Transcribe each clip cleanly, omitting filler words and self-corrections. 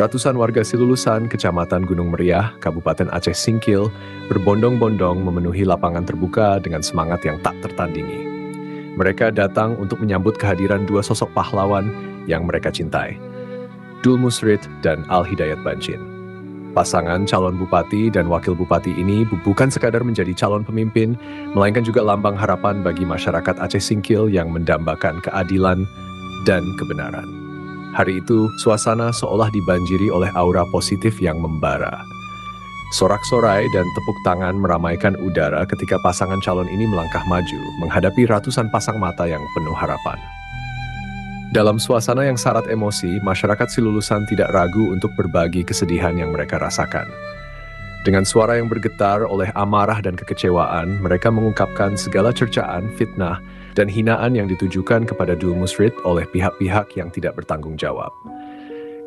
Ratusan warga Silulusan, Kecamatan Gunung Meriah, Kabupaten Aceh Singkil, berbondong-bondong memenuhi lapangan terbuka dengan semangat yang tak tertandingi. Mereka datang untuk menyambut kehadiran dua sosok pahlawan yang mereka cintai, Dul Musrid dan Al Hidayat Bancin. Pasangan calon bupati dan wakil bupati ini bukan sekadar menjadi calon pemimpin, melainkan juga lambang harapan bagi masyarakat Aceh Singkil yang mendambakan keadilan dan kebenaran. Hari itu, suasana seolah dibanjiri oleh aura positif yang membara. Sorak-sorai dan tepuk tangan meramaikan udara ketika pasangan calon ini melangkah maju, menghadapi ratusan pasang mata yang penuh harapan. Dalam suasana yang syarat emosi, masyarakat Silulusan tidak ragu untuk berbagi kesedihan yang mereka rasakan. Dengan suara yang bergetar oleh amarah dan kekecewaan, mereka mengungkapkan segala cercaan, fitnah, dan hinaan yang ditujukan kepada Dul Musrid oleh pihak-pihak yang tidak bertanggung jawab.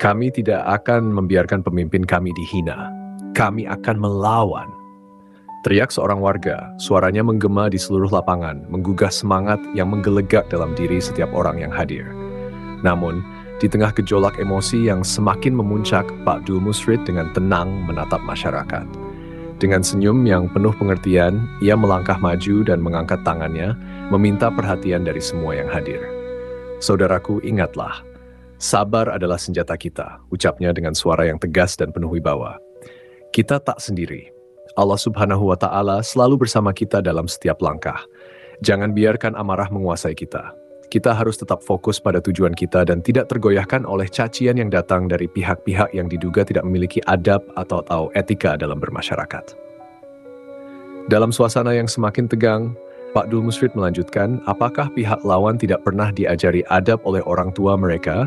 Kami tidak akan membiarkan pemimpin kami dihina. Kami akan melawan. Teriak seorang warga, suaranya menggema di seluruh lapangan, menggugah semangat yang menggelegak dalam diri setiap orang yang hadir. Namun, di tengah gejolak emosi yang semakin memuncak, Pak Dul Musrid dengan tenang menatap masyarakat. Dengan senyum yang penuh pengertian, ia melangkah maju dan mengangkat tangannya, meminta perhatian dari semua yang hadir. Saudaraku, ingatlah, sabar adalah senjata kita, ucapnya dengan suara yang tegas dan penuh wibawa. Kita tak sendiri. Allah Subhanahu wa Ta'ala selalu bersama kita dalam setiap langkah. Jangan biarkan amarah menguasai kita. Kita harus tetap fokus pada tujuan kita dan tidak tergoyahkan oleh cacian yang datang dari pihak-pihak yang diduga tidak memiliki adab atau etika dalam bermasyarakat. Dalam suasana yang semakin tegang, Pak Dul Musrid melanjutkan, apakah pihak lawan tidak pernah diajari adab oleh orang tua mereka?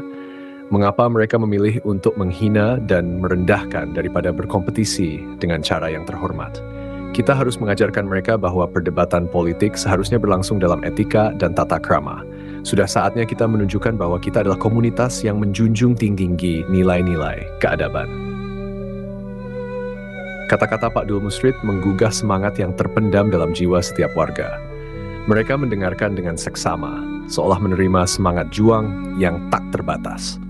Mengapa mereka memilih untuk menghina dan merendahkan daripada berkompetisi dengan cara yang terhormat? Kita harus mengajarkan mereka bahwa perdebatan politik seharusnya berlangsung dalam etika dan tata krama. Sudah saatnya kita menunjukkan bahwa kita adalah komunitas yang menjunjung tinggi nilai-nilai keadaban. Kata-kata Pak Dul Musrid menggugah semangat yang terpendam dalam jiwa setiap warga. Mereka mendengarkan dengan seksama, seolah menerima semangat juang yang tak terbatas.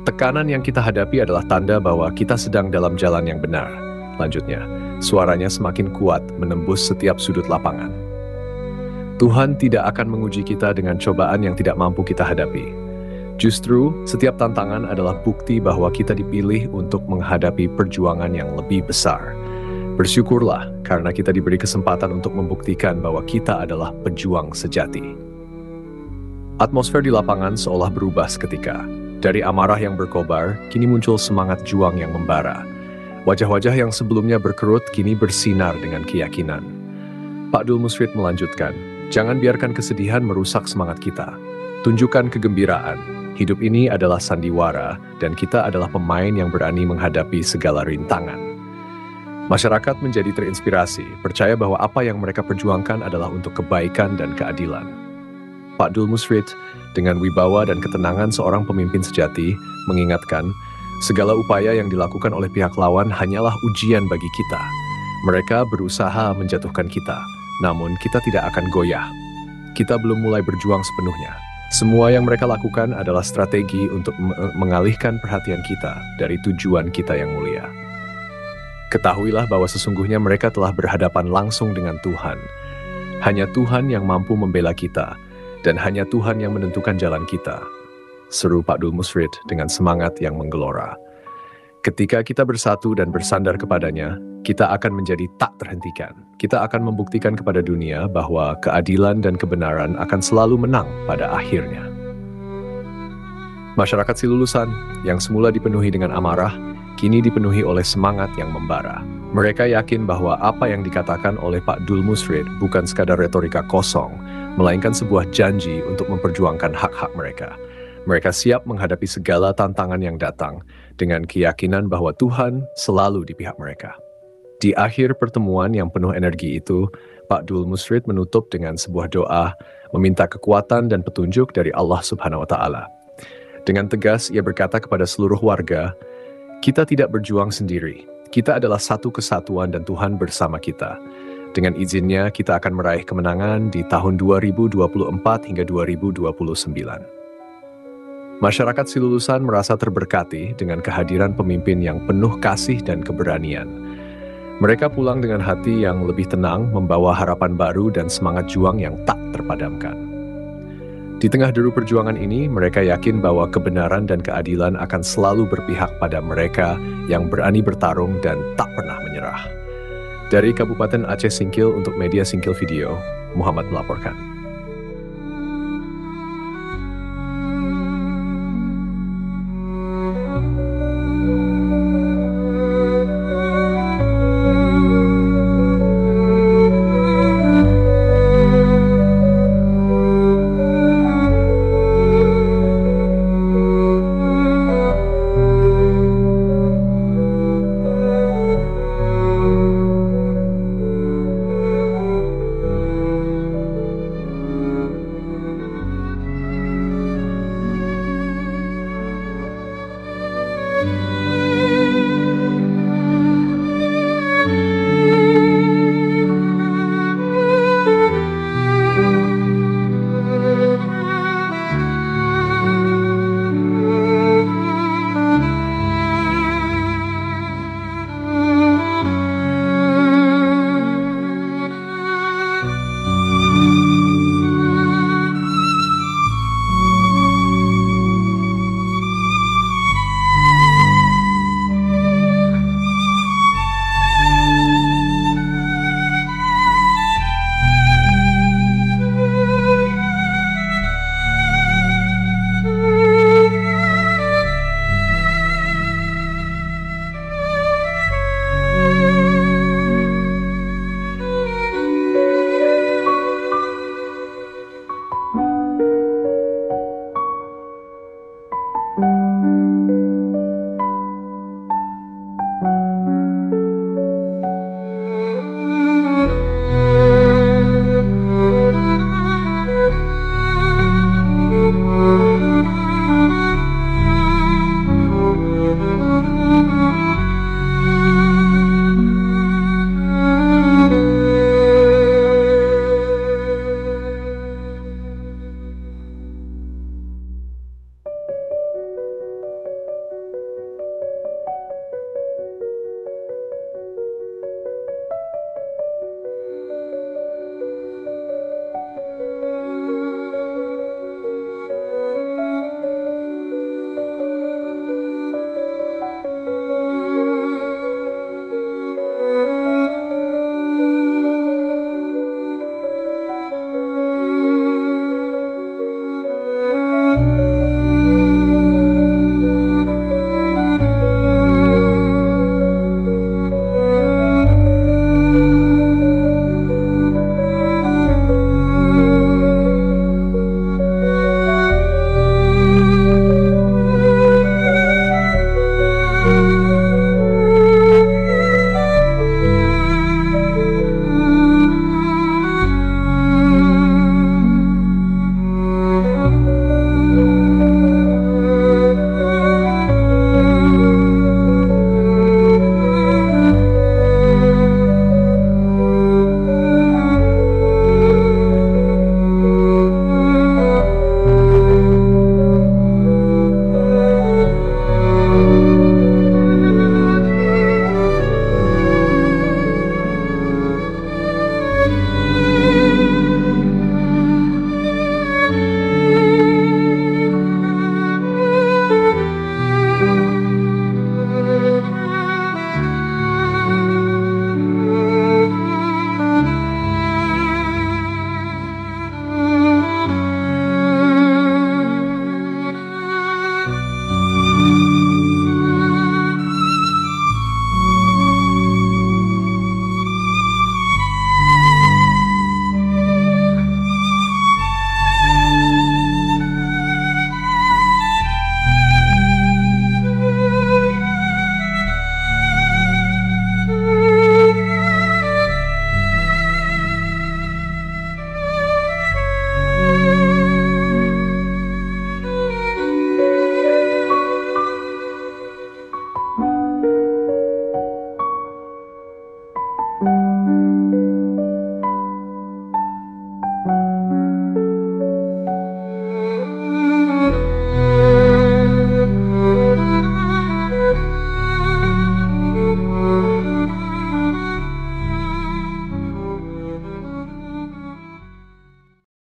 Tekanan yang kita hadapi adalah tanda bahwa kita sedang dalam jalan yang benar. Lanjutnya, suaranya semakin kuat menembus setiap sudut lapangan. Tuhan tidak akan menguji kita dengan cobaan yang tidak mampu kita hadapi. Justru, setiap tantangan adalah bukti bahwa kita dipilih untuk menghadapi perjuangan yang lebih besar. Bersyukurlah karena kita diberi kesempatan untuk membuktikan bahwa kita adalah pejuang sejati. Atmosfer di lapangan seolah berubah seketika. Dari amarah yang berkobar, kini muncul semangat juang yang membara. Wajah-wajah yang sebelumnya berkerut kini bersinar dengan keyakinan. Pak Dul Musrid melanjutkan, jangan biarkan kesedihan merusak semangat kita. Tunjukkan kegembiraan. Hidup ini adalah sandiwara, dan kita adalah pemain yang berani menghadapi segala rintangan. Masyarakat menjadi terinspirasi, percaya bahwa apa yang mereka perjuangkan adalah untuk kebaikan dan keadilan. Pak Dul Musrid, dengan wibawa dan ketenangan seorang pemimpin sejati, mengingatkan, segala upaya yang dilakukan oleh pihak lawan hanyalah ujian bagi kita. Mereka berusaha menjatuhkan kita. Namun kita tidak akan goyah. Kita belum mulai berjuang sepenuhnya. Semua yang mereka lakukan adalah strategi untuk mengalihkan perhatian kita dari tujuan kita yang mulia. Ketahuilah bahwa sesungguhnya mereka telah berhadapan langsung dengan Tuhan. Hanya Tuhan yang mampu membela kita, dan hanya Tuhan yang menentukan jalan kita, seru Pak Dul Musrid dengan semangat yang menggelora. Ketika kita bersatu dan bersandar kepadanya, kita akan menjadi tak terhentikan. Kita akan membuktikan kepada dunia bahwa keadilan dan kebenaran akan selalu menang pada akhirnya. Masyarakat Silulusan yang semula dipenuhi dengan amarah, kini dipenuhi oleh semangat yang membara. Mereka yakin bahwa apa yang dikatakan oleh Pak Dul Musrid bukan sekadar retorika kosong, melainkan sebuah janji untuk memperjuangkan hak-hak mereka. Mereka siap menghadapi segala tantangan yang datang dengan keyakinan bahwa Tuhan selalu di pihak mereka. Di akhir pertemuan yang penuh energi itu, Pak Dul Musrid menutup dengan sebuah doa, meminta kekuatan dan petunjuk dari Allah Subhanahu wa Ta'ala. Dengan tegas, ia berkata kepada seluruh warga, kita tidak berjuang sendiri. Kita adalah satu kesatuan dan Tuhan bersama kita. Dengan izinnya, kita akan meraih kemenangan di tahun 2024 hingga 2029. Masyarakat Silulusan merasa terberkati dengan kehadiran pemimpin yang penuh kasih dan keberanian. Mereka pulang dengan hati yang lebih tenang, membawa harapan baru dan semangat juang yang tak terpadamkan. Di tengah deru perjuangan ini, mereka yakin bahwa kebenaran dan keadilan akan selalu berpihak pada mereka yang berani bertarung dan tak pernah menyerah. Dari Kabupaten Aceh Singkil untuk Media Singkil Video, Muhammad melaporkan.